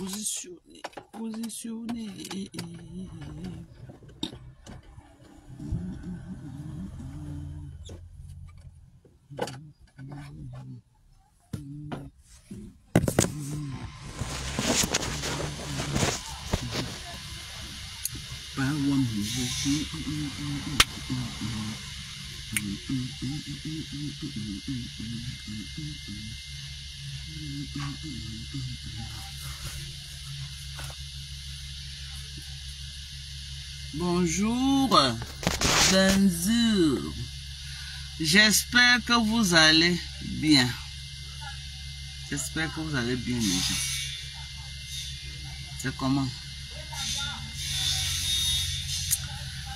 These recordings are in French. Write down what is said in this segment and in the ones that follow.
Positionner. Bonjour, bonjour. J'espère que vous allez bien. J'espère que vous allez bien, les gens. C'est comment?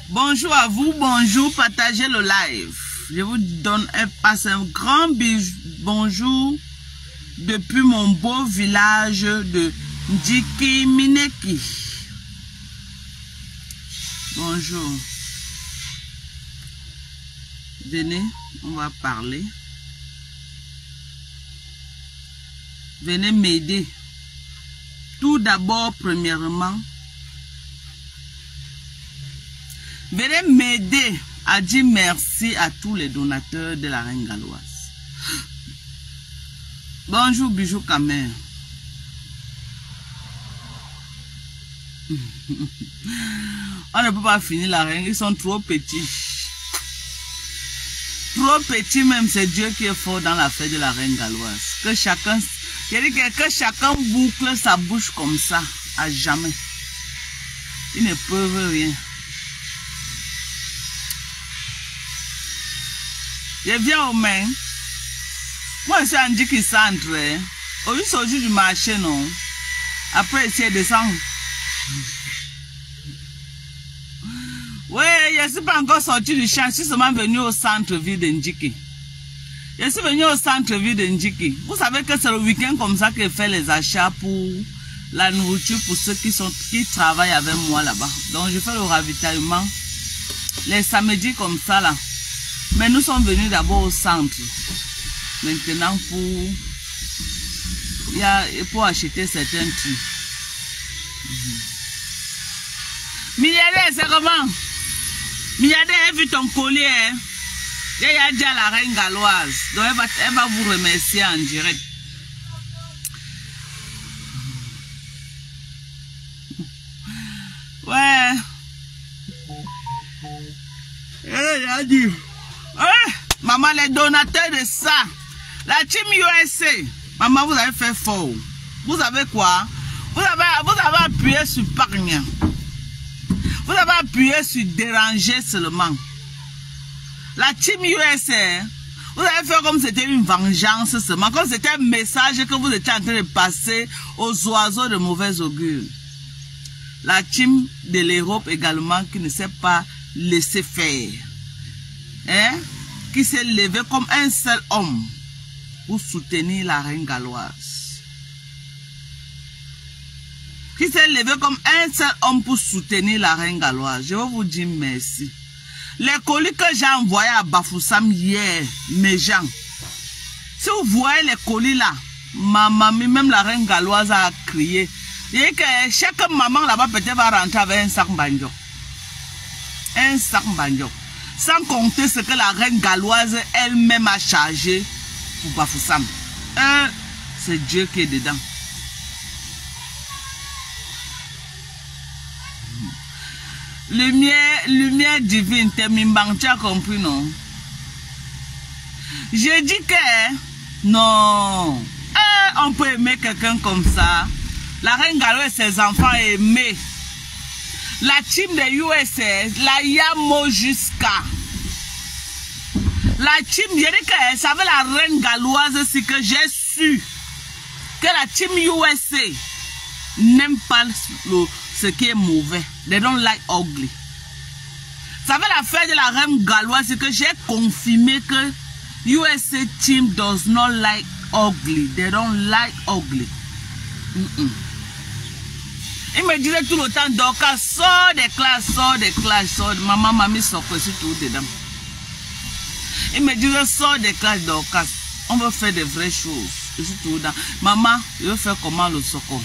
Bonjour à vous, bonjour, partagez le live. Je vous donne un grand bonjour depuis mon beau village de Ndjiki Mineki. Bonjour. Venez, on va parler. Venez m'aider. Tout d'abord, premièrement, venez m'aider à dire merci à tous les donateurs de la Reine Galloise. Bonjour, Bijou Kamer. On ne peut pas finir la reine, ils sont trop petits. Trop petits même, c'est Dieu qui est fort dans la fête de la Reine Galloise. Que chacun boucle sa bouche comme ça, à jamais. Ils ne peuvent rien. Je viens aux mains. Moi, je suis en Ndjiki Centre. Au jour du marché, non. Après, essayer de descendre. Oui, je ne suis pas encore sorti du champ. Je suis seulement venu au centre-ville de Ndjiki. Je suis venu au centre-ville de Ndjiki. Vous savez que c'est le week-end comme ça que je fais les achats pour la nourriture pour ceux qui travaillent avec moi là-bas. Donc, je fais le ravitaillement les samedis comme ça là. Mais nous sommes venus d'abord au centre. Maintenant pour acheter certains trucs. Milliardaire, c'est comment? Milliardaire, elle a vu ton collier. Hein? Elle a dit à la Reine Galloise. Donc elle va vous remercier en direct. Ouais. Elle a dit. Maman, les donateurs de ça. La team USA. Maman, vous avez fait fort. Vous savez quoi? Vous avez appuyé sur Pargne. Vous avez appuyé sur déranger seulement. La team USA, vous avez fait comme c'était une vengeance seulement, comme c'était un message que vous étiez en train de passer aux oiseaux de mauvais augure. La team de l'Europe également qui ne s'est pas laissé faire. Hein? Qui s'est levé comme un seul homme pour soutenir la Reine Galloise. Qui s'est levé comme un seul homme pour soutenir la Reine Galloise. Je vais vous dire merci. Les colis que j'ai envoyés à Bafoussam hier, mes gens. Si vous voyez les colis là, ma mamie, même la Reine Galloise a crié. Et que chaque maman là-bas peut-être va rentrer avec un sac banjo. Un sac banjo. Sans compter ce que la Reine Galloise elle-même a chargé pour Bafoussam. C'est Dieu qui est dedans. Lumière divine, Temimbang, tu as compris, non? J'ai dit que non, on peut aimer quelqu'un comme ça. La Reine Galloise et ses enfants aimaient. La team de USA, la Yamo jusqu'à. La team, j'ai dit que ça veut la Reine Galloise, c'est que j'ai su que la team USA n'aime pas ce qui est mauvais. They don't like ugly. Ça fait l'affaire de la Reine Galloise, c'est que j'ai confirmé que USA team does not like ugly. They don't like ugly. Il me disait tout le temps, Dorcas, sors des classes, sors. Maman, mamie, sort tout dedans. Il me disait, sors des classes, Dorcas. On veut faire des vraies choses. Je suis tout dedans. Maman, je veux faire comment le soko?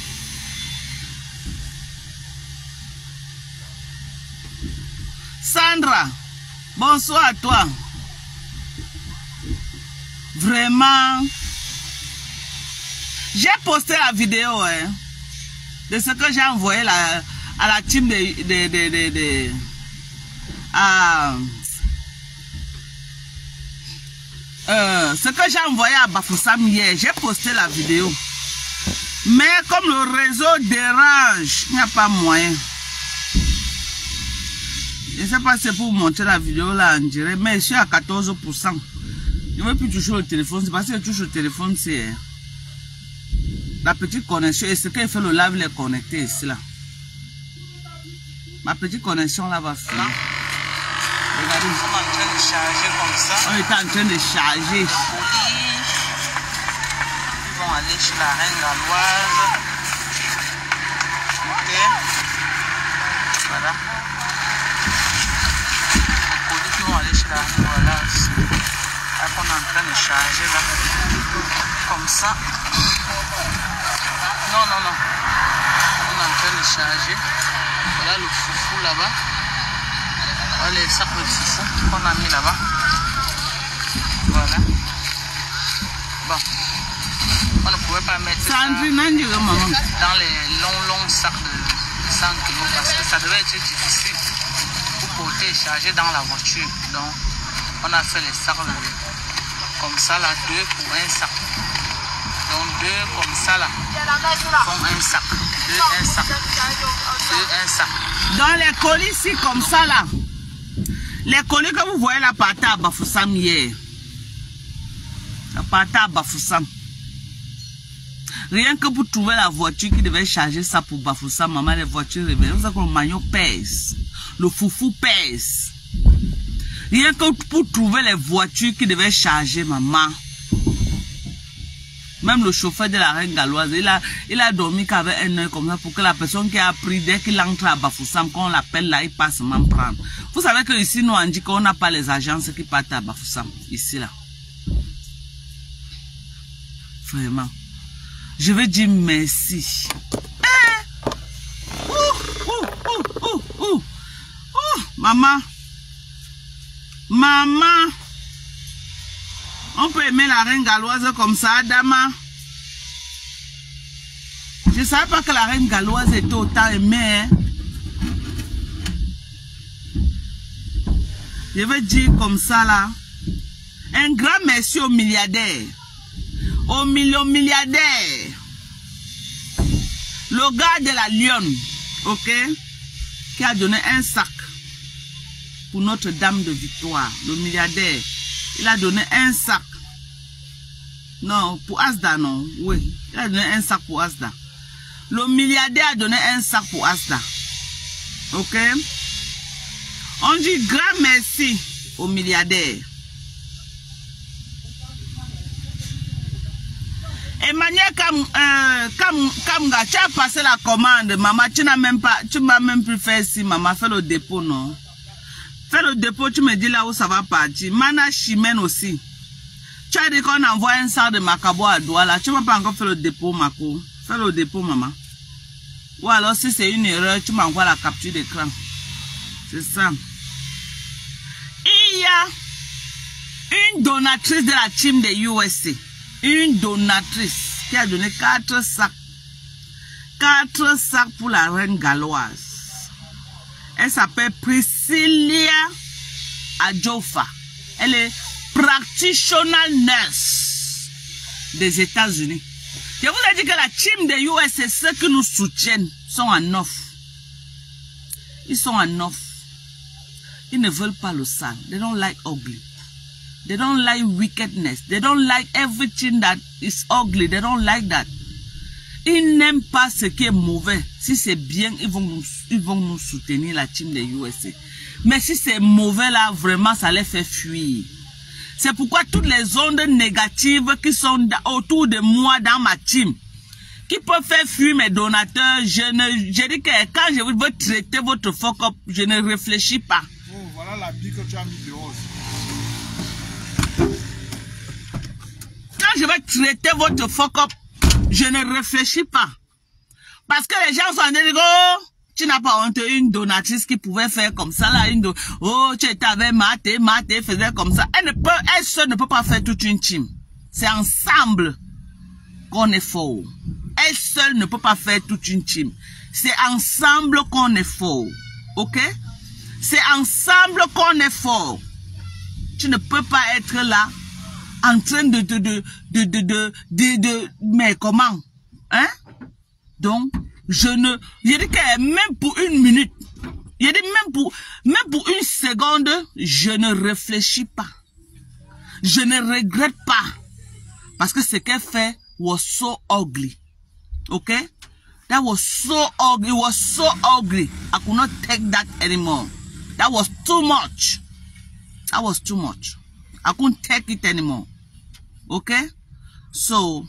Sandra, bonsoir à toi. Vraiment. J'ai posté la vidéo de ce que j'ai envoyé à la team ce que j'ai envoyé à Bafoussam hier. J'ai posté la vidéo. Mais comme le réseau dérange, il n'y a pas moyen. Je ne sais pas si c'est pour vous montrer la vidéo là en direct, mais je suis à 14%. Je ne veux plus toucher au téléphone. C'est parce que je touche au téléphone, c'est la petite connexion. Et ce qu'il fait le live, il est connecté ici là. Ma petite connexion là va finir. Regardez. Nous sommes en train de charger comme ça. On est en train de charger. Ils vont aller chez la reine galloise. Ok. Voilà. Ils vont aller chez la reine galloise. Là, on est en train de charger là. Comme ça. Non, non, non. On est en train de charger. Voilà le foufou là-bas. Voilà les sacs de foufou qu'on a mis là-bas. Voilà. Bon. On ne pouvait pas mettre ça dans les longs sacs de 100 kg parce que ça devait être difficile pour porter et charger dans la voiture. Donc, on a fait les sacs comme ça là, 2 pour un sac. Donc 2 comme ça là, font un sac. 2, un sac. 2, un sac. Dans les colis ici comme ça là, les colis que vous voyez là partent à Bafoussam hier. Ça partait à Bafoussam. Rien que pour trouver la voiture qui devait charger ça pour Bafoussam, maman, les voitures réveillent. Vous savez que le maillot pèse. Le foufou pèse. Rien que pour trouver les voitures qui devaient charger, maman. Même le chauffeur de la reine galloise, il a dormi qu'avec un œil comme ça pour que la personne qui a pris, dès qu'il entre à Bafoussam, quand on l'appelle là, il passe m'en prendre. Vous savez que ici, nous, on dit qu'on n'a pas les agences qui partent à Bafoussam. Ici, là. Vraiment. Je veux dire merci. Maman. Maman. On peut aimer la reine galloise comme ça, Adama. Je ne savais pas que la reine galloise était autant aimée. Hein? Je veux dire comme ça là. Un grand merci aux milliardaires. Aux milliardaires. Le gars de la Lyon, ok, qui a donné un sac pour Notre-Dame de Victoire. Le milliardaire. Il a donné un sac. Non, pour Asda, non. Oui, il a donné un sac pour Asda. Le milliardaire a donné un sac pour Asda. Ok? On dit grand merci au milliardaire. Emmanuel Kamga, tu as passé la commande, maman. Tu n'as même plus fait ici, maman. Fais le dépôt, non? Fais le dépôt, tu me dis là où ça va partir. Mana Chimène aussi. Tu as dit qu'on envoie un sac de Macabo à Douala. Tu ne vas pas encore faire le dépôt, Mako. Fais le dépôt, maman. Ou alors, si c'est une erreur, tu m'envoies la capture d'écran. C'est ça. Il y a une donatrice de la team de USA. Une donatrice qui a donné 4 sacs. 4 sacs pour la reine galloise. Elle s'appelle Priscilla Adjofa. Elle est practitioner nurse des États-Unis. Je vous ai dit que la team de US, ceux qui nous soutiennent, sont en offre. Ils sont en offre. Ils ne veulent pas le sale. They don't like ugly. They don't like wickedness. They don't like everything that is ugly. They don't like that. Ils n'aiment pas ce qui est mauvais. Si c'est bien, ils vont nous soutenir, la team des USA. Mais si c'est mauvais là, vraiment, ça les fait fuir. C'est pourquoi toutes les ondes négatives qui sont autour de moi dans ma team, qui peuvent faire fuir mes donateurs, je dis que quand je veux traiter votre fuck up, je ne réfléchis pas. Oh, voilà la bille que tu as mis dehors. Quand je vais traiter votre fuck up, je ne réfléchis pas. Parce que les gens sont en train de dire, oh, Tu n'as pas honte, une donatrice qui pouvait faire comme ça là, oh, tu étais avec Maté faisait comme ça. Elle seule ne peut pas faire toute une team. C'est ensemble qu'on est fort. Elle seule ne peut pas faire toute une team. C'est ensemble qu'on est fort. Ok? C'est ensemble qu'on est fort. Tu ne peux pas être là en train mais comment? Hein? Donc, je dis que même pour une minute, je dis même pour une seconde, je ne réfléchis pas. Je ne regrette pas. Parce que ce qu'elle fait was so ugly. Okay? That was so ugly. It was so ugly. I could not take that anymore. That was too much. That was too much. I couldn't take it anymore. Okay? So,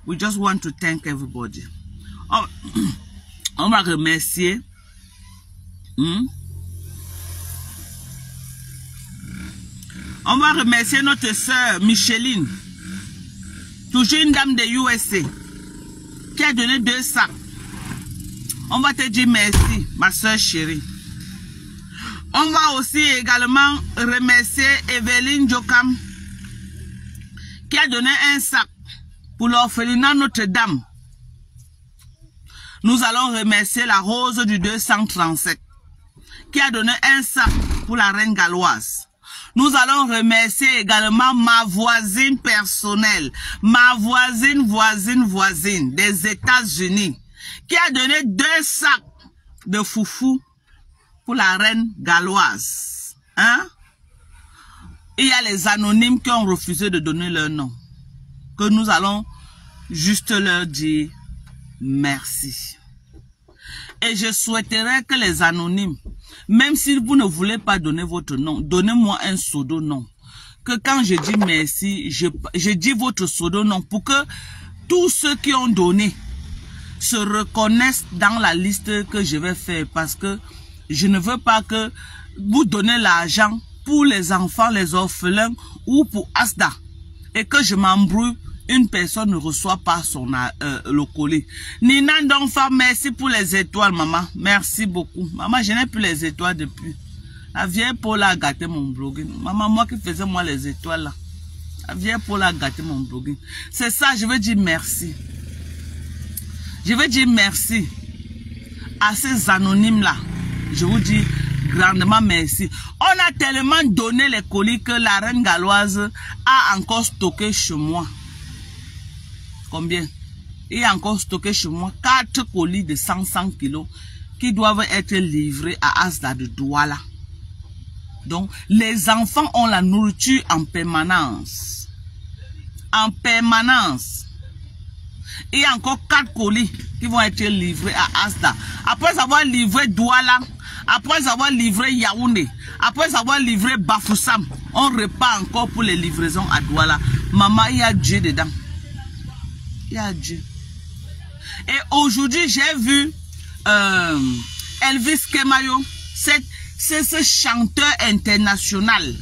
we just want to thank everybody. On va remercier. On va remercier notre sœur Micheline. Toujours une dame de USA. Qui a donné 2 sacs. On va te dire merci, ma soeur chérie. On va aussi également remercier Evelyne Jokam qui a donné 1 sac pour l'orphelinat Notre-Dame. Nous allons remercier la Rose du 237 qui a donné 1 sac pour la reine galloise. Nous allons remercier également ma voisine personnelle, ma voisine des États-Unis, qui a donné 2 sacs de foufou pour la reine galloise. Hein? Il y a les anonymes qui ont refusé de donner leur nom, que nous allons juste leur dire merci. Et je souhaiterais que les anonymes, même si vous ne voulez pas donner votre nom, donnez-moi un pseudo nom. Que quand je dis merci, je dis votre pseudo nom pour que tous ceux qui ont donné se reconnaissent dans la liste que je vais faire. Parce que je ne veux pas que vous donnez l'argent pour les enfants, les orphelins ou pour Asda. Et que je m'embrouille, une personne ne reçoit pas son le colis. Nina Donfa, merci pour les étoiles, maman. Merci beaucoup. Maman, je n'ai plus les étoiles depuis. La vieille Paula a gâté mon blogging. Maman, moi qui faisais moi les étoiles là. La vieille Paula a gâté mon blogging. C'est ça, je veux dire merci. Je veux dire merci à ces anonymes là. Je vous dis grandement merci. On a tellement donné les colis que la reine galloise a encore stocké chez moi. Combien? Il y a encore stocké chez moi 4 colis de 100 kilos qui doivent être livrés à Asda de Douala. Donc, les enfants ont la nourriture en permanence. En permanence. Il y a encore 4 colis qui vont être livrés à Asda. Après avoir livré Douala, après avoir livré Yaoundé, après avoir livré Bafoussam, on repart encore pour les livraisons à Douala. Maman, il y a Dieu dedans. Il y a Dieu. Et aujourd'hui, j'ai vu Elvis Kemayo, c'est ce chanteur international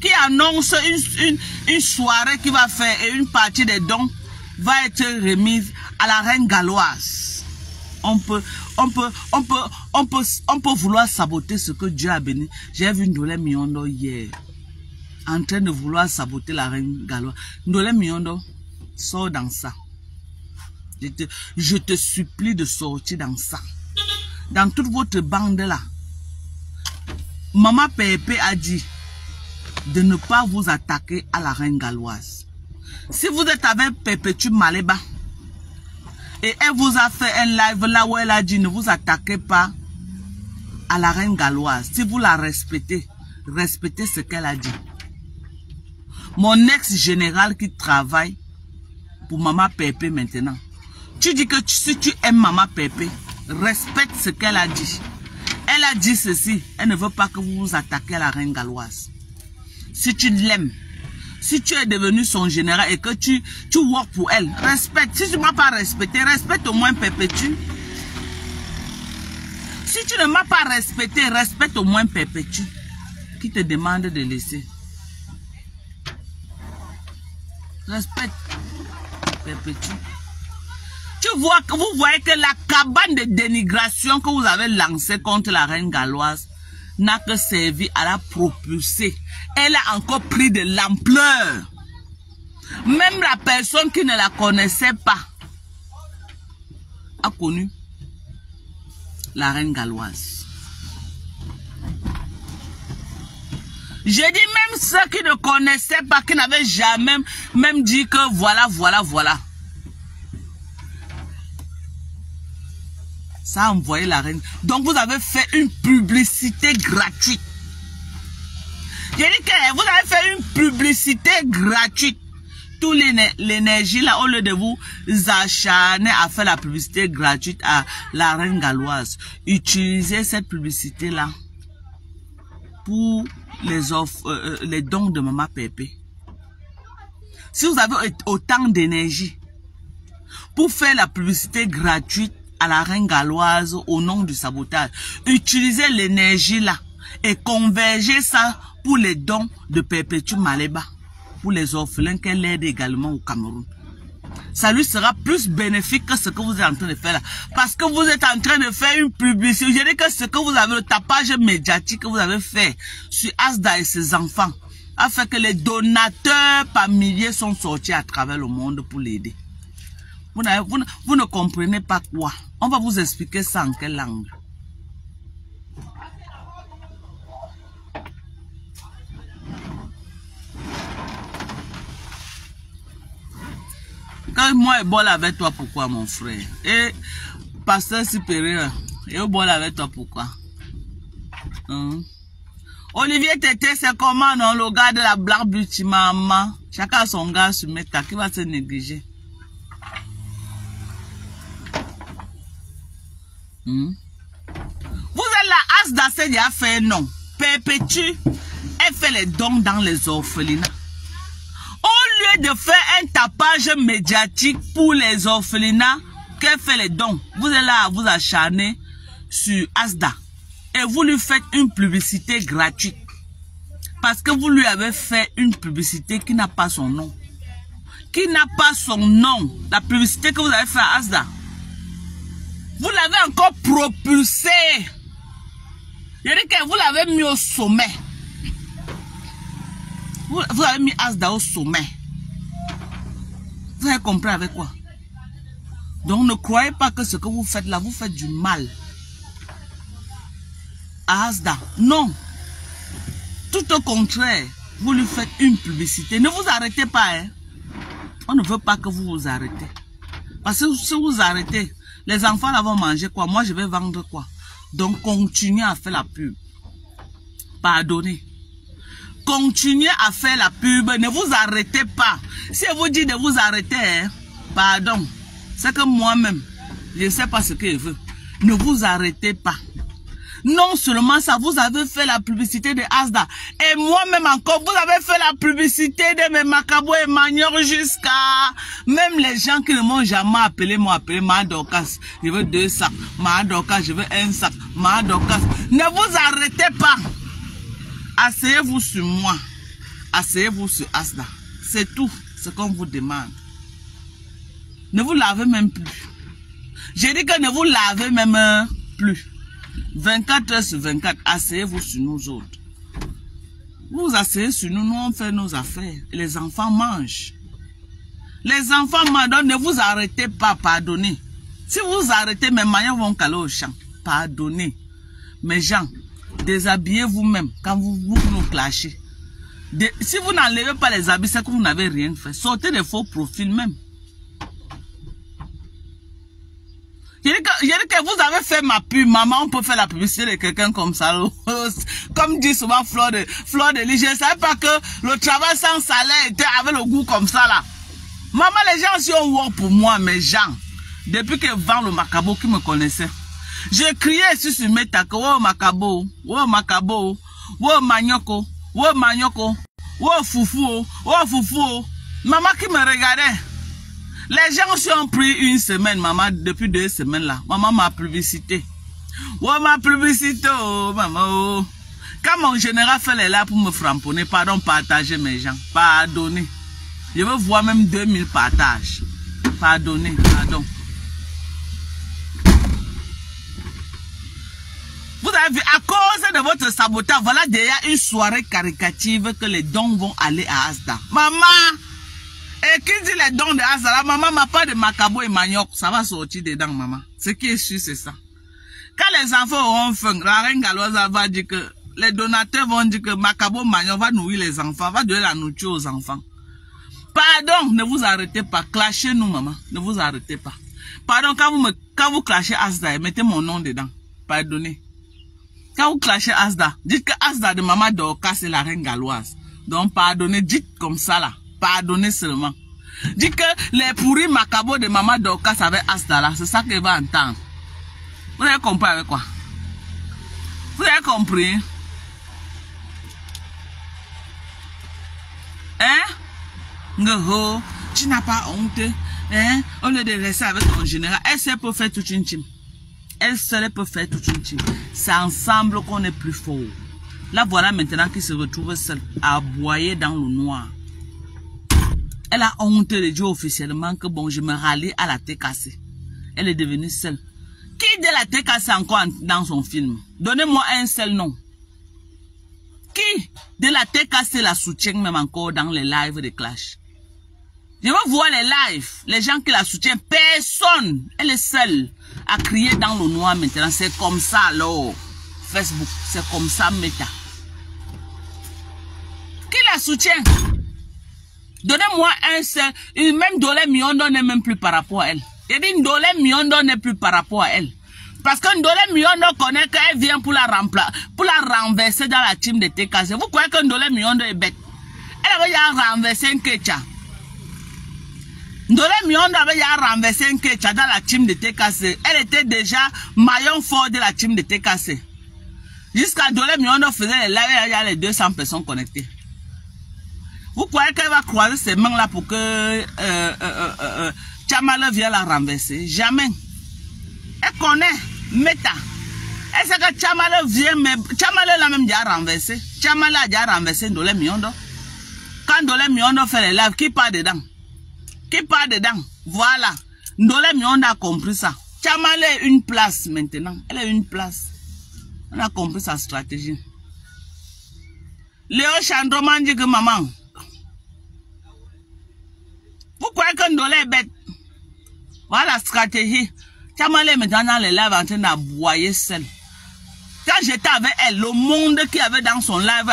qui annonce une soirée qu'il va faire et une partie des dons va être remise à la reine galloise. On peut vouloir saboter ce que Dieu a béni. J'ai vu Ndolé Miondo hier en train de vouloir saboter la reine galloise. Ndolé Miondo, sors dans ça. Je te supplie de sortir dans ça. Dans toute votre bande là. Maman Pépé a dit de ne pas vous attaquer à la reine galloise. Si vous êtes avec Perpétue Maléba et elle vous a fait un live là où elle a dit ne vous attaquez pas à la reine galloise. Si vous la respectez, respectez ce qu'elle a dit. Mon ex-général qui travaille pour Maman Pépé maintenant. Tu dis que si tu aimes Maman Pépé, respecte ce qu'elle a dit. Elle a dit ceci, elle ne veut pas que vous vous attaquiez à la reine galloise. Si tu l'aimes, si tu es devenu son général et que tu work pour elle, respecte. Si tu ne m'as pas respecté, respecte au moins Perpétue. Si tu ne m'as pas respecté, respecte au moins Perpétue qui te demande de laisser. Respecte Perpétue. Vous voyez que la cabane de dénigration que vous avez lancée contre la reine galloise n'a que servi à la propulser. Elle a encore pris de l'ampleur. Même la personne qui ne la connaissait pas a connu la reine galloise. J'ai dit même ceux qui ne connaissaient pas, qui n'avaient jamais même dit que voilà. Ça a envoyé la reine. Donc vous avez fait une publicité gratuite. J'ai dit que vous avez fait une publicité gratuite. Toute l'énergie là, au lieu de vous acharner à faire la publicité gratuite à la reine galloise, utilisez cette publicité là pour les dons de Maman Pépé. Si vous avez autant d'énergie pour faire la publicité gratuite à la reine galloise au nom du sabotage, utilisez l'énergie là et convergez ça pour les dons de Perpétue Maleba, pour les orphelins qu'elle aide également au Cameroun. Ça lui sera plus bénéfique que ce que vous êtes en train de faire là. Parce que vous êtes en train de faire une publicité. Je dis que ce que vous avez, le tapage médiatique que vous avez fait sur Asda et ses enfants, a fait que les donateurs par milliers sont sortis à travers le monde pour l'aider. Vous ne comprenez pas quoi. On va vous expliquer ça en quelle langue. Quand moi, je bois avec toi, pourquoi, mon frère? Et pasteur supérieur, je bois avec toi, pourquoi? Olivier Tété, c'est comment, non? Le gars de la Black Beauty, maman. Chacun a son gars sur Meta, qui va se négliger? Vous êtes la Asda, c'est déjà fait, non? Perpétue, elle fait les dons dans les orphelinats. Au lieu de faire un tapage médiatique pour les orphelinats, qu'elle fait les dons, vous êtes là à vous acharner sur Asda et vous lui faites une publicité gratuite. Parce que vous lui avez fait une publicité qui n'a pas son nom. Qui n'a pas son nom. La publicité que vous avez fait à Asda. Vous l'avez encore propulsé. Je dis que vous l'avez mis au sommet. Vous avez mis Asda au sommet. Vous avez compris avec quoi? Donc ne croyez pas que ce que vous faites là, vous faites du mal à Asda. Non. Tout au contraire, vous lui faites une publicité. Ne vous arrêtez pas. Hein? On ne veut pas que vous vous arrêtez. Parce que si vous arrêtez, les enfants là vont manger quoi? Moi je vais vendre quoi? Donc continuez à faire la pub. Pardonnez. Continuez à faire la pub. Ne vous arrêtez pas. Si je vous dis de vous arrêter, hein, pardon. C'est que moi-même, je ne sais pas ce que je veux. Ne vous arrêtez pas. Non seulement ça, vous avez fait la publicité de Asda. Et moi-même encore, vous avez fait la publicité de mes macabos et manières jusqu'à... Même les gens qui ne m'ont jamais appelé, m'ont appelé Madorcas. Je veux 2 sacs. Madorcas, je veux 1 sac. Madorcas. Ne vous arrêtez pas. Asseyez-vous sur moi. Asseyez-vous sur Asda. C'est tout ce qu'on vous demande. Ne vous lavez même plus. J'ai dit que ne vous lavez même plus. 24 heures sur 24, asseyez-vous sur nous autres. Vous vous asseyez sur nous, nous on fait nos affaires. Et les enfants mangent. Les enfants mangent, donc ne vous arrêtez pas, pardonnez. Si vous vous arrêtez, mes maillons vont caler au champ. Pardonnez. Mes gens, déshabillez vous-même quand vous nous clashez. Si vous n'enlevez pas les habits, c'est que vous n'avez rien fait. Sortez des faux profils même. Je dis que vous avez fait ma pub, maman, on peut faire la publicité de quelqu'un comme ça. Comme dit souvent Fleur de Lis, je ne savais pas que le travail sans salaire était avec le goût comme ça là. Maman, les gens aussi ont work pour moi, mes gens. Depuis que vend le Macabo qui me connaissait. J'ai crié ici sur Meta que oh Macabo, oh Macabo, oh Manioko, oh Manioko, oh Foufou, oh Foufou. Maman qui me regardait. Les gens aussi ont pris une semaine, maman, depuis 2 semaines là. Maman m'a publicité. Oh, ma publicité, oh, maman, oh. Quand mon général fait les là pour me framponner, pardon, partagez mes gens. Pardonnez. Je veux voir même 2000 partages. Pardonnez, pardon. vu, à cause de votre sabotage, voilà déjà une soirée caricative que les dons vont aller à Asda. Maman, et qui dit les dons de Asda, la maman m'a pas de macabo et manioc, ça va sortir dedans, maman. Ce qui est sûr, c'est ça. Quand les enfants auront faim, la reine Galoisa va dire que les donateurs vont dire que macabo manioc va nourrir les enfants, va donner la nourriture aux enfants. Pardon, ne vous arrêtez pas, clashez-nous, maman, ne vous arrêtez pas. Pardon, quand vous clashez Asda, mettez mon nom dedans. Pardonnez. Quand vous clashez Asda, dites que Asda de maman Dorcas c'est la reine galloise. Donc pardonnez, dites comme ça là. Pardonnez seulement. Dites que les pourris macabos de maman Dorcas avec Asda là, c'est ça qu'elle va entendre. Vous avez compris avec quoi? Vous avez compris? Hein? Ngo, tu n'as pas honte. Hein? Au lieu de rester avec ton général, elle seule peut faire toute une team. Elle seule peut faire toute une team. C'est ensemble qu'on est plus fort. Là, voilà maintenant qu'il se retrouve seul, à aboyer dans le noir. Elle a honte de dire officiellement que bon, je me rallie à la TKC. Elle est devenue seule. Qui de la TKC encore dans son film? Donnez-moi un seul nom. Qui de la TKC la soutient même encore dans les lives de Clash? Je veux voir les lives, les gens qui la soutiennent. Personne. Elle est seule à crier dans le noir maintenant. C'est comme ça alors. Facebook, c'est comme ça Meta. Qui la soutient? Donnez-moi un seul. Même Ndolé Miondo n'est même plus par rapport à elle. Et dit Ndolé Miondo n'est plus par rapport à elle. Parce que Ndolé Miondo connaît qu'elle vient pour la renverser dans la team de TKC. Vous croyez que Ndolé Miondo est bête? Elle avait déjà renversé un Kecha. Ndolé Miondo avait déjà renversé un Kecha dans la team de TKC. Elle était déjà maillon fort de la team de TKC. Jusqu'à Ndolé Miondo faisait les lives, il y a les 200 personnes connectées. Vous croyez qu'elle va croiser ses mains là pour que Tchamala vienne la renverser? Jamais. Elle connaît Meta. Elle sait que Tchamala vient, mais Tchamala l'a même déjà renversé. Tchamala a déjà renversé Ndolé Miondo. Quand Ndolé Miondo fait les lives, qui part dedans? Qui part dedans? Voilà. Ndolé Miondo a compris ça. Tchamala est une place maintenant. Elle est une place. On a compris sa stratégie. Léo Chandroman dit que maman, vous croyez que Ndolé est bête? Voilà la stratégie. Tchamala est maintenant dans les lives en train d'aboyer seul. Quand j'étais avec elle, le monde qui avait dans son live,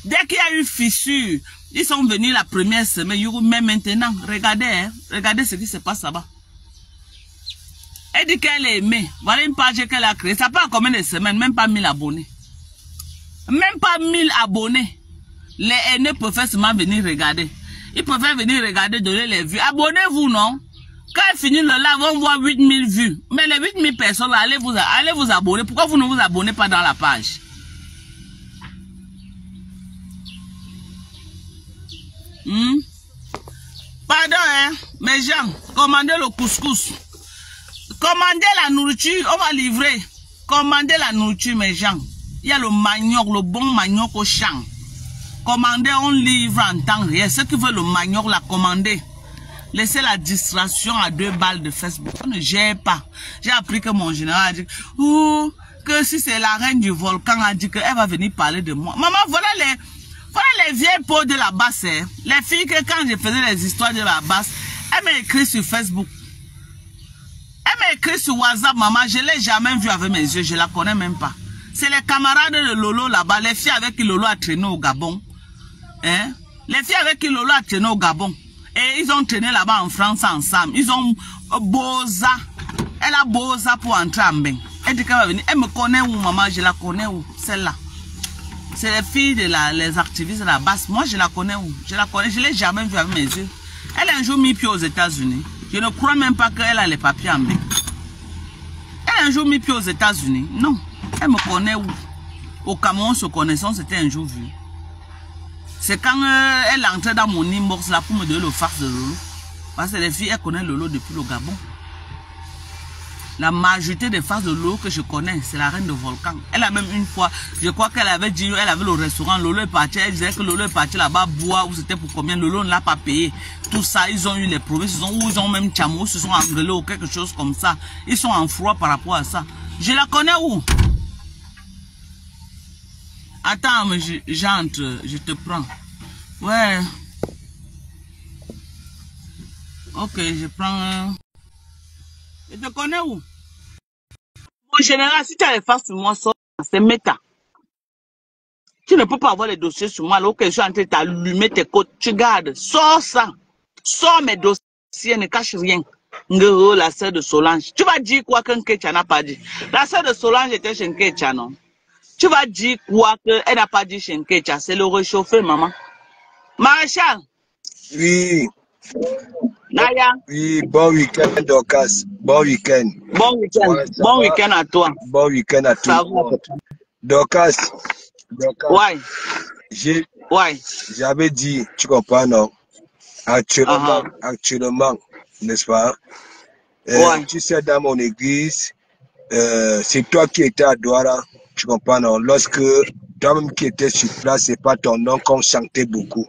dès qu'il y a eu fissure, ils sont venus la première semaine, mais maintenant, regardez, hein, regardez ce qui se passe là-bas. Elle dit qu'elle est aimée. Voilà une page qu'elle a créée. Ça prend combien de semaines? Même pas 1000 abonnés. Même pas 1000 abonnés. Les haineux peuvent seulement venir regarder. Ils peuvent venir regarder, donner les vues. Abonnez-vous, non? Quand elle finit le live, on voit 8000 vues. Mais les 8000 personnes, là, allez vous abonner. Pourquoi vous ne vous abonnez pas dans la page? Pardon, hein, mes gens, commandez le couscous. Commandez la nourriture, on va livrer. Commandez la nourriture, mes gens. Il y a le manioc, le bon manioc au champ. Commandez, on livre en temps réel. Ceux qui veulent le manioc, la commandez. Laissez la distraction à 2 balles de Facebook. On ne gère pas. J'ai appris que mon général a dit que si c'est la reine du volcan a dit qu'elle va venir parler de moi. Maman, voilà les vieilles peaux de la basse. Hein. Les filles que quand je faisais les histoires de la basse, elles m'ont écrit sur Facebook. Elle m'a écrit sur WhatsApp, maman, je ne l'ai jamais vue avec mes yeux, je ne la connais même pas. C'est les camarades de Lolo là-bas, les filles avec qui Lolo a traîné au Gabon. Hein? Les filles avec qui Lolo a traîné au Gabon. Et ils ont traîné là-bas en France ensemble. Ils ont Boza. Elle a Boza pour entrer en bain. Elle dit qu'elle va venir. Elle me connaît où, maman? Je la connais où? Celle-là. C'est les filles les activistes de la basse. Moi, je la connais où? Je la connais. Je ne l'ai jamais vue avec mes yeux. Elle a un jour mis pied aux États-Unis. Je ne crois même pas qu'elle a les papiers en bain. Elle a un jour mis pied aux États-Unis. Non. Elle me connaît où? Au Cameroun, se connaissant, c'était un jour vu. C'est quand elle entrait dans mon inbox là pour me donner le fax de Lolo. Parce que les filles, elles connaissent Lolo depuis le Gabon. La majorité des fax de Lolo que je connais, c'est la reine de volcan. Elle a même une fois, je crois qu'elle avait dit, elle avait le restaurant, Lolo est parti, elle disait que Lolo est parti là-bas boire, ou c'était pour combien, Lolo ne l'a pas payé. Tout ça, ils ont eu les provinces, ils ont même Tchamo, ils se sont engueulés ou quelque chose comme ça. Ils sont en froid par rapport à ça. Je la connais où? Attends, mais j'entre, je te prends. Ouais. Ok, je prends. Je te connais où? En général, si tu as les faces sur moi, c'est méta. Tu ne peux pas avoir les dossiers sur moi. Alors que je suis en train de t'allumer tes côtes, tu gardes. Sors ça. Sors mes dossiers, ne cache rien. Ngero, la sœur de Solange. Tu vas dire quoi qu'un Ketia n'a pas dit? La sœur de Solange était chez Ketia, non? Tu vas dire quoi qu'elle n'a pas dit chez Ketia? C'est le réchauffé, maman. Maréchal. Oui. Naya. Oui, bon week-end, Dorcas. Bon week-end. Bon week-end. Ouais, bon week-end à toi. Bon week-end à Ça toi. va. Dorcas. Ouais. J'avais dit, tu comprends, non? Actuellement, n'est-ce pas? Tu sais, dans mon église, c'est toi qui étais à Douala, tu comprends, non? Lorsque toi-même qui étais sur place, c'est pas ton nom qu'on chantait beaucoup.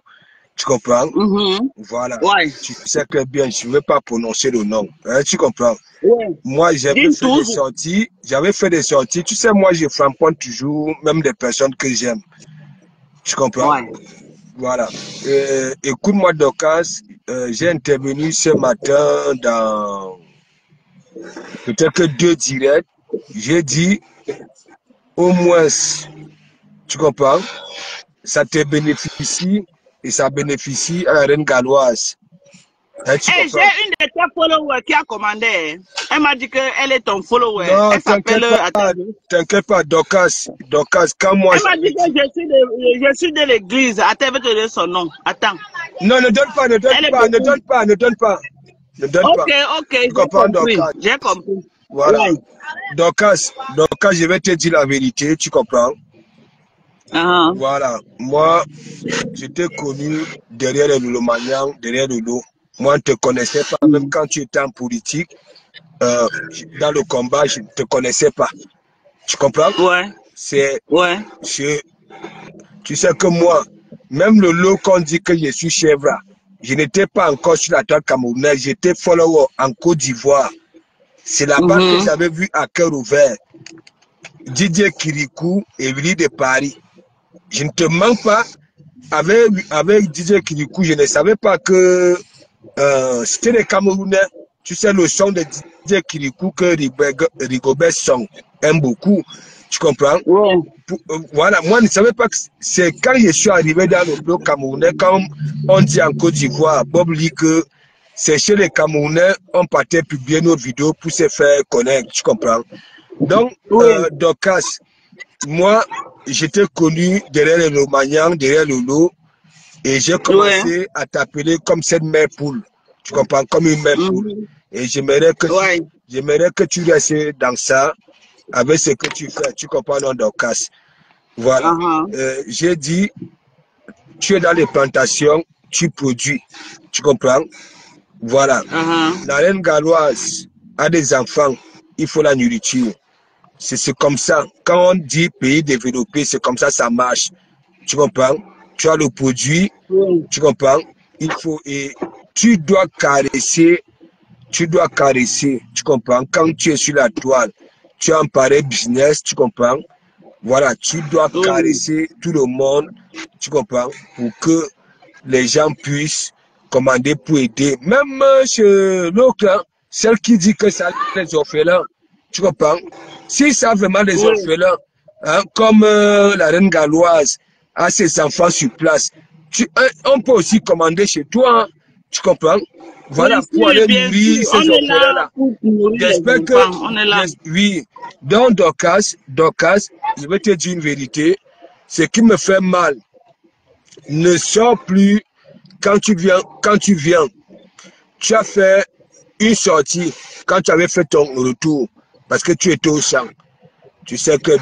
Tu comprends? Voilà. Ouais. Tu sais que bien, je ne veux pas prononcer le nom. Tu comprends? Ouais. Moi, j'avais fait des sorties. Tu sais, moi, je flamponne toujours, même des personnes que j'aime. Tu comprends? Ouais. Voilà. Écoute-moi, Dorcas, j'ai intervenu ce matin dans peut-être que 2 directs. J'ai dit, au moins, tu comprends? Ça te bénéficie et ça bénéficie à la reine galloise. J'ai une de tes followers qui a commandé. Elle m'a dit qu'elle est ton follower. Non, elle s'appelle. T'inquiète pas, Dorcas, quand moi. Elle m'a dit que je suis de l'église. Attends, elle veut te donner son nom. Attends. Non, ne donne pas. Ok, j'ai compris. Voilà. Ouais. Dorcas, je vais te dire la vérité, tu comprends? Voilà. Moi, j'étais connu derrière le Lomagnan, derrière le lot. Moi, je ne te connaissais pas, même quand tu étais en politique, dans le combat, je ne te connaissais pas. Tu comprends? Ouais. Tu sais que moi, même le lot qu'on dit que je suis chèvre, je n'étais pas encore sur la toile camerounaise, j'étais follower en Côte d'Ivoire. C'est là-bas que j'avais vu à cœur ouvert Didier Kirikou et Willy de Paris. Je ne te mens pas, avec Didier Kirikou, je ne savais pas que c'était les Camerounais. Tu sais, le son de Didier Kirikou que Rigobert Song aime beaucoup. Tu comprends? Ouais. Voilà, moi je ne savais pas que c'est quand je suis arrivé dans le bloc camerounais, quand on dit en Côte d'Ivoire, Bob dit que c'est chez les Camerounais, on partait publier nos vidéos pour se faire connaître, tu comprends? Donc, Dorcas, moi, j'étais connu derrière le Lomagnan, derrière le lot, et j'ai commencé à t'appeler comme cette mère poule, tu comprends, comme une mère poule. Et j'aimerais que tu restes dans ça, avec ce que tu fais, tu comprends, non, Dorcas? Voilà. J'ai dit, tu es dans les plantations, tu produis, tu comprends? Voilà. La reine galloise a des enfants, il faut la nourriture. C'est comme ça. Quand on dit pays développé, c'est comme ça marche. Tu comprends? Tu as le produit, tu comprends? Il faut, et tu dois caresser, tu comprends? Quand tu es sur la toile, tu as un pareil business, tu comprends? Voilà, tu dois caresser tout le monde, tu comprends? Pour que les gens puissent commander pour aider. Même chez l'autre, celle qui dit que ça les orphelins, tu comprends? Si ça vraiment les orphelins, hein, comme la reine galloise a ses enfants sur place, on peut aussi commander chez toi, hein, tu comprends? Voilà, pour aller nourrir ces orphelins-là. J'espère que... Oui. Donc, Dorcas, je vais te dire une vérité. Ce qui me fait mal ne sort plus quand tu viens. Tu as fait une sortie quand tu avais fait ton retour parce que tu étais au champ. Tu sais que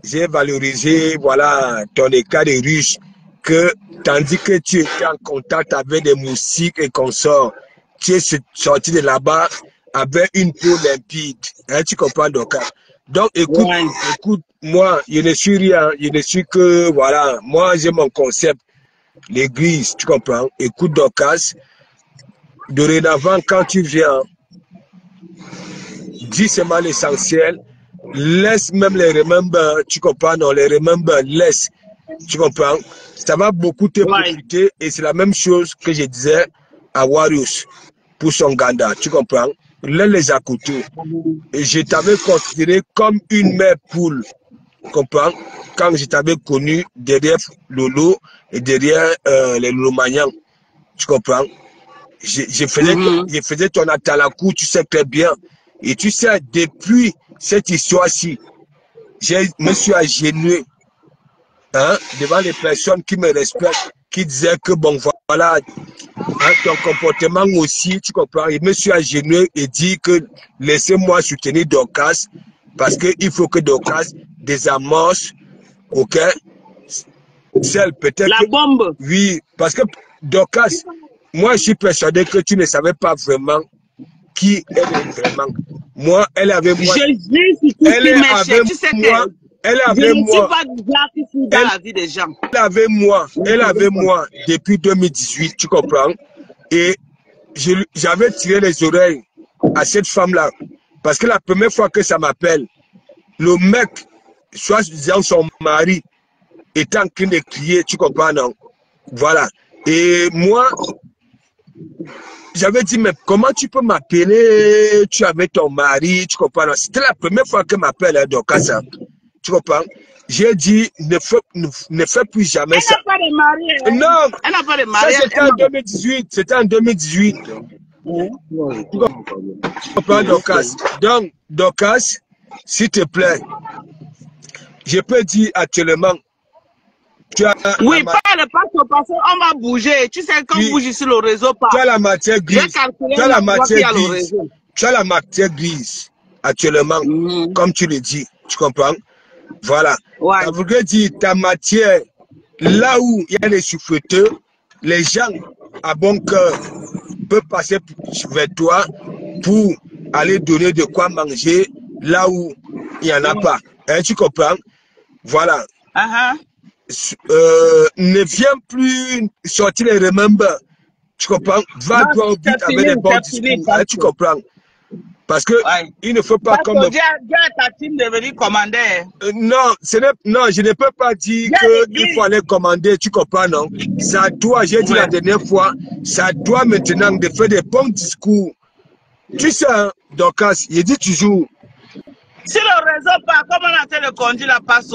j'ai valorisé, voilà, ton écart de riche, que tandis que tu étais en contact avec des moustiques et consorts, tu es sorti de là-bas avec une peau limpide. Hein, tu comprends, Dorcas? Donc, écoute, moi, je ne suis rien, je ne suis que, voilà, moi, j'ai mon concept, l'église, tu comprends? Écoute, Dorcas, dorénavant, quand tu viens, dis seulement l'essentiel, laisse même les remember, tu comprends, non, les remember, laisse, tu comprends, ça va beaucoup te profiter et c'est la même chose que je disais à Warriors pour son Ganda, tu comprends, les Akutu. Et je t'avais considéré comme une mère poule, tu comprends, quand je t'avais connu derrière Lolo et derrière les Lomagnan, tu comprends. Je faisais ton atalakou, tu sais très bien. Et tu sais, depuis cette histoire-ci, je me suis agenouillé devant les personnes qui me respectent, qui disaient que bon, voilà, ton comportement aussi, tu comprends. Je me suis agenouillé et dit que laissez-moi soutenir Dorcas, parce qu'il faut que Dorcas désamorce, ok, celle peut-être. La bombe. Oui, parce que Dorcas, moi, je suis persuadé que tu ne savais pas vraiment qui elle est vraiment. Moi, elle avait moi. Elle avait moi. Elle avait moi. Dans la vie des gens. Elle avait moi depuis 2018, tu comprends? Et j'avais tiré les oreilles à cette femme-là. Parce que la première fois que ça m'appelle, le mec, soit disant son mari, était en train de crier, tu comprends, non? Voilà. Et moi, j'avais dit, mais comment tu peux m'appeler? Tu avais ton mari, tu comprends? C'était la première fois qu'elle m'appelle, donc ça. Tu comprends? J'ai dit, ne fais plus jamais ça. Elle n'a pas de mari. Non, elle n'a pas de mari. Ça, c'était en 2018. C'était en 2018. Tu comprends, Dorcas? Donc, Dorcas, s'il te plaît, je peux dire actuellement, oui, pas le passe parce qu'on va bouger. Tu sais, quand on bouge sur le réseau, pas. Tu as la matière grise. Tu as la matière grise. Tu as la matière grise actuellement, comme tu le dis. Tu comprends? Voilà. Ouais. Ça voudrait dire ta matière, là où il y a les souffleteurs, les gens à bon cœur peuvent passer vers toi pour aller donner de quoi manger là où il n'y en a pas. Hein, tu comprends? Voilà. Ne viens plus sortir les remember. Tu comprends? Va droit au but avec des bons discours. Hein, tu comprends? Parce que il ne faut pas comme. Dis à ta team de venir commander. Non, je ne peux pas dire qu'il faut aller commander. Tu comprends, non? C'est à toi, j'ai dit la dernière fois, c'est à toi maintenant de faire des bons discours. Tu sais, hein, Dorcas, je dis toujours. Si le réseau part, comment on a fait le conduit la passe?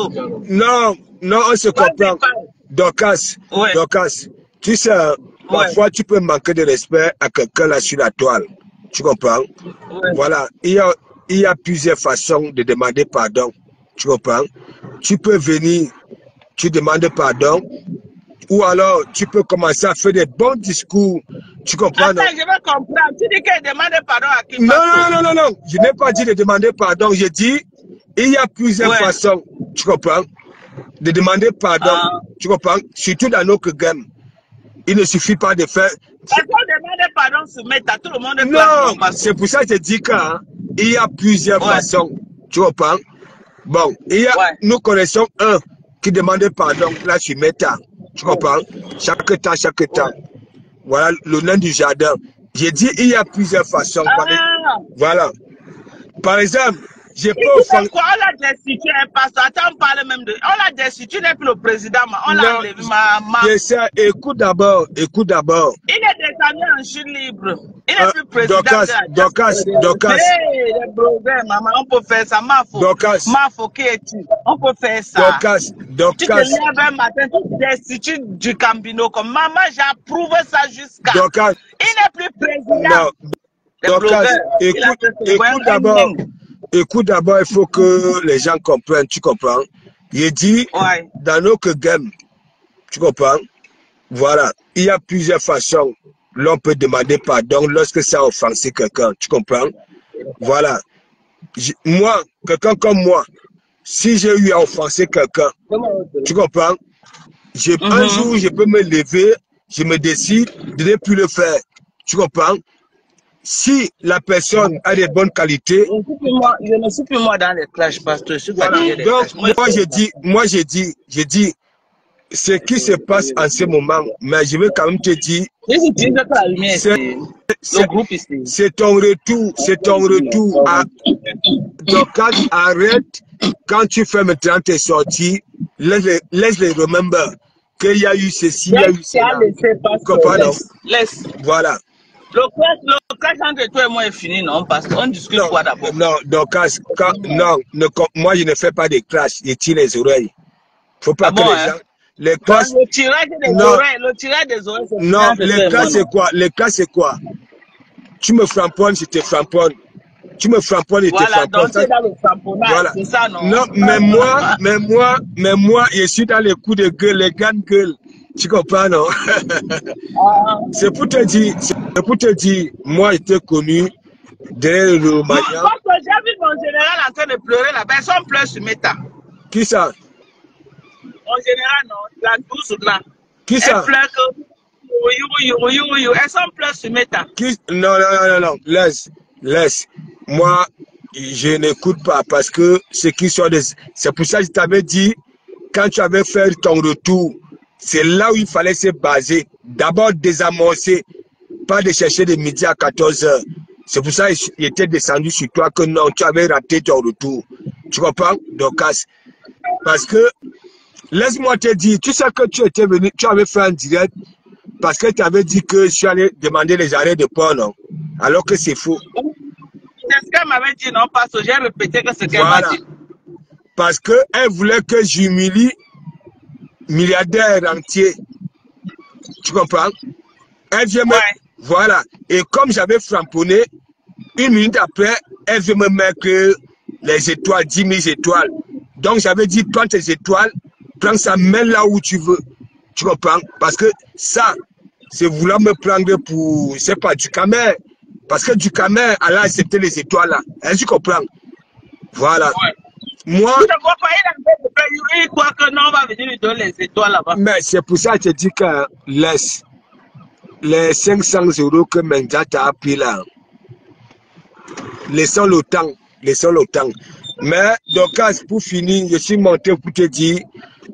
Non, on se comprend. Dorcas, Dorcas, tu sais, parfois tu peux manquer de respect à quelqu'un là sur la toile. Tu comprends? Voilà, il y a plusieurs façons de demander pardon. Tu comprends? Tu peux venir, tu demandes pardon, ou alors tu peux commencer à faire des bons discours. Tu comprends? Attends, je veux comprendre. Tu dis qu'elle demande pardon à qui? Non. Je n'ai pas dit de demander pardon. Je dis, il y a plusieurs façons. Tu comprends? De demander pardon. Tu comprends? Surtout dans notre game. Il ne suffit pas de faire. Parce qu'on demande pardon sur Meta, tout le monde est non, c'est pour ça que je dis qu'il y a plusieurs façons. Tu comprends? Bon, nous connaissons un qui demande pardon là sur Meta. Tu comprends? Chaque temps. Voilà le nom du jardin. J'ai dit il y a plusieurs façons. Voilà. Par exemple, j'ai pas offensé. On l'a destitué, pasteur. Attends, on parle même de. On l'a destitué, il n'est plus le président. On l'a enlevé. Écoute d'abord. Il est descendu en chute libre. Il n'est plus président. Dorcas. Maman, on peut faire ça. Mafo, qui es-tu? On peut faire ça. Dorcas. Tu te lèves un matin, tu destitues du Cambino. Comme maman, j'approuve ça jusqu'à. Il n'est plus président. Dorcas, écoute d'abord, il faut que les gens comprennent, tu comprends? Il dit, dans notre game, tu comprends? Voilà, il y a plusieurs façons. L'on peut demander pardon lorsque ça a offensé quelqu'un, tu comprends? Voilà. Moi, quelqu'un comme moi, si j'ai eu à offenser quelqu'un, tu comprends? Un jour, je peux me lever, je me décide de ne plus le faire. Tu comprends? Si la personne a des bonnes qualités. Je ne suis plus moi dans les clashs, pasteur. Donc, moi, je dis, ce qui se passe en ce moment, mais je veux quand même te dire, c'est ton retour, donc arrête, quand tu fais maintenant tes sorties, laisse-les remember qu'il y a eu ceci, il y a eu cela. Laisse. Voilà. Le clash entre toi et moi est fini, non? Parce qu'on discute quoi d'abord? Non, donc, non, moi je ne fais pas de clash, je tire les oreilles. Faut pas que les gens... Les classes... Le tirage des oreilles, c'est... Non, les classes c'est quoi? Les classes c'est quoi? Tu me framponnes, je te framponne. Tu me framponnes, je te framponne. Voilà, donc c'est dans le framponnage, voilà. C'est ça, non? Non, mais moi, je suis dans les coups de gueule, les gants de gueule. Tu comprends, non? C'est pour te dire, moi, j'étais connu derrière le Romagnan. J'ai vu mon général en train de pleurer, la personne pleure sur Meta. Qui ça? Mon général, non, la douce là. Qui ça? Elle pleure que... Elle s'en pleure sur Meta. Non, laisse. Moi, je n'écoute pas parce que c'est pour ça que je t'avais dit, quand tu avais fait ton retour, c'est là où il fallait se baser. D'abord désamorcer, pas de chercher de midi à 14 h. C'est pour ça que j'étais descendu sur toi que non, tu avais raté ton retour. Tu comprends? Donc, parce que, laisse-moi te dire, tu sais que tu étais venu, tu avais fait un direct parce que tu avais dit que je suis allé demander les arrêts de port, non? Alors que c'est faux. C'est ce qu'elle m'avait dit, non? Parce que j'ai répété que c'est ce qu'elle m'a dit. Parce qu'elle voulait que j'humilie milliardaire entier. Tu comprends? Elle vient me... Voilà. Et comme j'avais framponné, 1 minute après, elle veut me mettre les étoiles, 10 000 étoiles. Donc j'avais dit, prends tes étoiles, prends ça, mets là où tu veux. Tu comprends? Parce que ça, c'est vouloir me prendre pour, je sais pas, du camère. Parce que du camère, elle a accepté les étoiles là. Est-ce que tu comprends? Voilà. Moi, il croit que non, on va venir lui donner les étoiles là-bas. Mais c'est pour ça que je dis que laisse les 500 € que Menzata a pris là. Laissons le temps. Mais donc, pour finir, je suis monté pour te dire,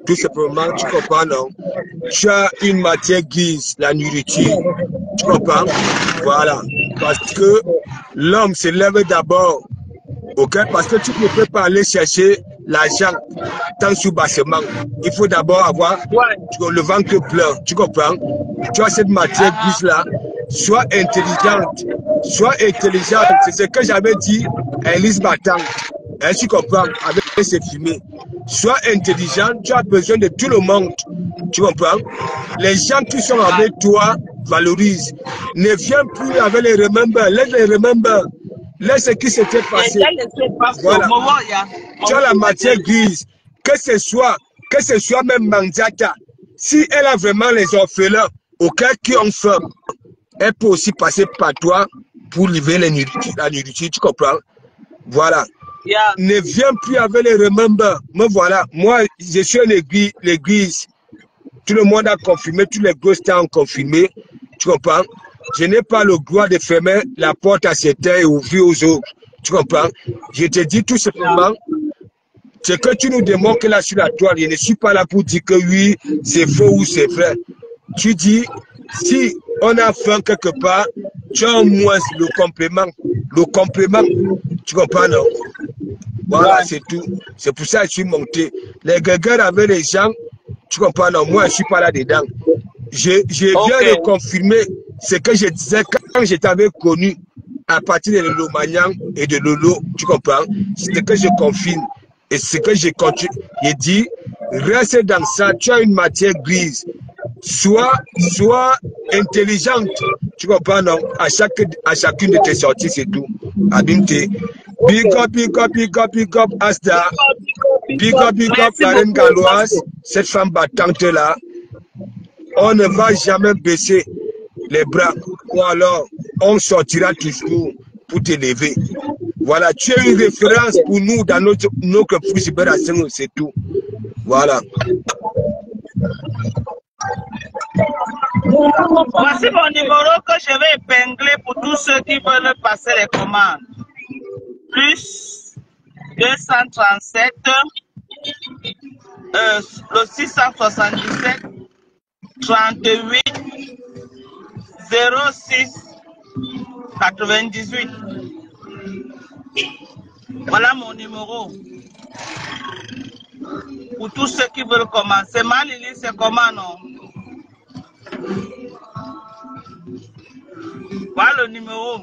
tout simplement, tu comprends, non? Tu as une matière grise, la nourriture. Tu comprends? Voilà. Parce que l'homme se lève d'abord. Ok, parce que tu ne peux pas aller chercher l'argent tant sous bassement. Il faut d'abord avoir le ventre plein. Tu comprends? Tu as cette matière grise là. Sois intelligente. C'est ce que j'avais dit à Elise Batang. Hein, tu comprends? Avec ces fumées. Sois intelligent. Tu as besoin de tout le monde. Tu comprends? Les gens qui sont avec toi valorisent. Ne viens plus avec les remember. Laisse les remember. Laisse ce qui s'était passé. Voilà. Tu as la matière grise. Que ce soit même Manzata. Si elle a vraiment les orphelins auxquels qui ont faim, elle peut aussi passer par toi pour livrer la nourriture. Tu comprends? Voilà. Ne viens plus avec les remember. Mais voilà. Moi, je suis l'église. Tout le monde a confirmé. Tous les gosses ont confirmé. Tu comprends? Je n'ai pas le droit de fermer la porte à certains et ouvrir aux autres. Tu comprends? Je te dis tout simplement, c'est que tu nous démontres là sur la toile. Je ne suis pas là pour dire que oui, c'est faux ou c'est vrai. Tu dis, si on a faim quelque part, tu as au moins le complément. Tu comprends, non? Voilà, c'est tout. C'est pour ça que je suis monté. Les guerres avec les gens, tu comprends, non? Moi, je ne suis pas là dedans. Je viens de confirmer ce que je disais quand je t'avais connu à partir de Lomagnan et de Lolo, tu comprends? C'est ce que je confirme et ce que je continue. Je dis, reste dans ça, tu as une matière grise. Sois intelligente, tu comprends, non? À chacune de tes sorties, c'est tout. Abimte. Big up, Asda. Big up, la reine galloise, cette femme battante là. On ne va jamais baisser les bras ou alors on sortira toujours pour t'élever. Voilà, tu es une référence pour nous dans notre cyberation, c'est tout. Voilà. Voici mon numéro que je vais épingler pour tous ceux qui veulent passer les commandes. Plus 237 Le 677 38 06 98. Voilà mon numéro. Pour tous ceux qui veulent commencer. Malili, c'est comment, non? Voilà le numéro.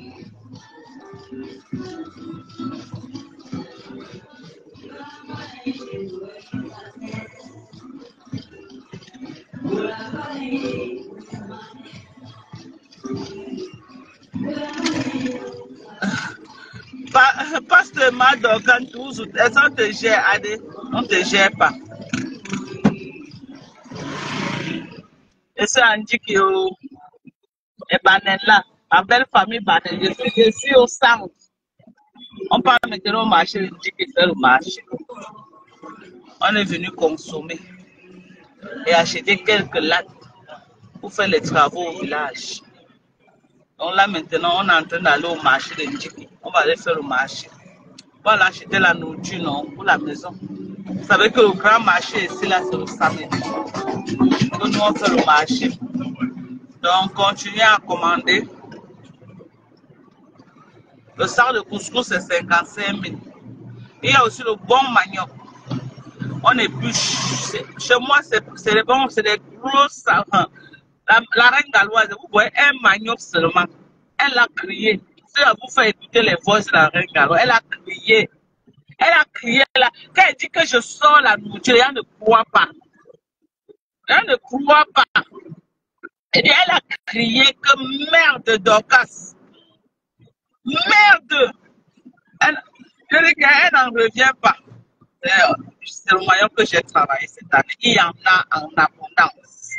Pasteur Mado, quand tous, est-ce qu'on te gère, Adé? On ne te gère pas. Et c'est Andy qui est Banella, ma belle famille Banella. Je suis au centre. On parle maintenant au marché, Andy qui fait le marché. On est venu consommer et acheter quelques lattes pour faire les travaux au village. Donc là maintenant, on est en train d'aller au marché de Ndjiki. On va aller faire le marché. On va aller acheter la nourriture non, pour la maison. Vous savez que le grand marché ici, là, c'est le samedi. Donc nous, on fait le marché. Donc, continuez à commander. Le sac de couscous, c'est 55 000. Il y a aussi le bon manioc. On épluche. Chez moi, c'est des bons, c'est des gros savants. La reine galloise, vous voyez un manioc seulement. Elle a crié. Si vous fait écouter les voix de la reine galloise, elle a crié. Elle a crié là. Quand elle dit que je sors la nourriture, elle ne croit pas. Elle ne croit pas. Et bien, elle a crié que merde Dorcas. Merde. Je dis qu'elle n'en revient pas. C'est le moyen que j'ai travaillé cette année. Il y en a en abondance.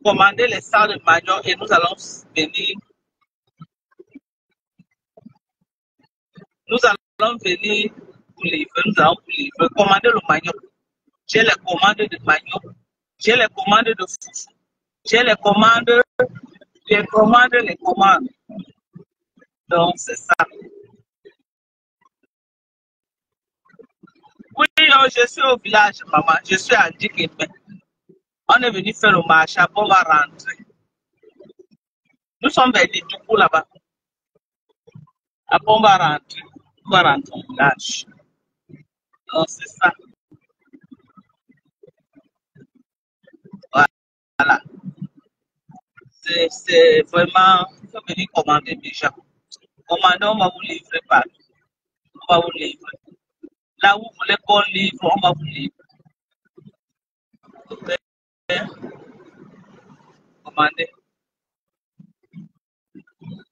Commandez les salles de manioc et nous allons venir. Nous allons venir vous livrer. Nous allons vous livrer. Commandez le manioc. J'ai les commandes de manioc. J'ai les commandes de foufou. J'ai les commandes. Les commandes. Donc, c'est ça. Oui, je suis au village, maman. Je suis à Dikembe. On est venu faire le marché. Après, on va rentrer. Nous sommes vers les Doukou là-bas. Après, on va rentrer. On va rentrer au village. Donc, c'est ça. Voilà. C'est vraiment. Il faut venir commander déjà. Commander, on va vous livrer partout. On va vous livrer. Là où vous voulez qu'on livre, on va vous livrer. Commandez.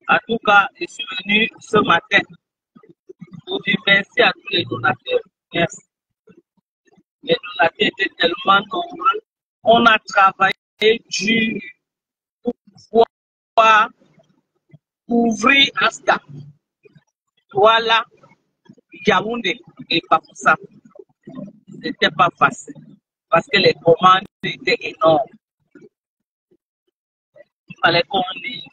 En tout cas, je suis venu ce matin pour dire merci à tous les donateurs. Merci. Les donateurs étaient tellement nombreux. On a travaillé dur pour pouvoir ouvrir Asta. Voilà, Yaoundé et Papoussa. C'était pas facile parce que les commandes étaient énormes. Il fallait qu'on livre.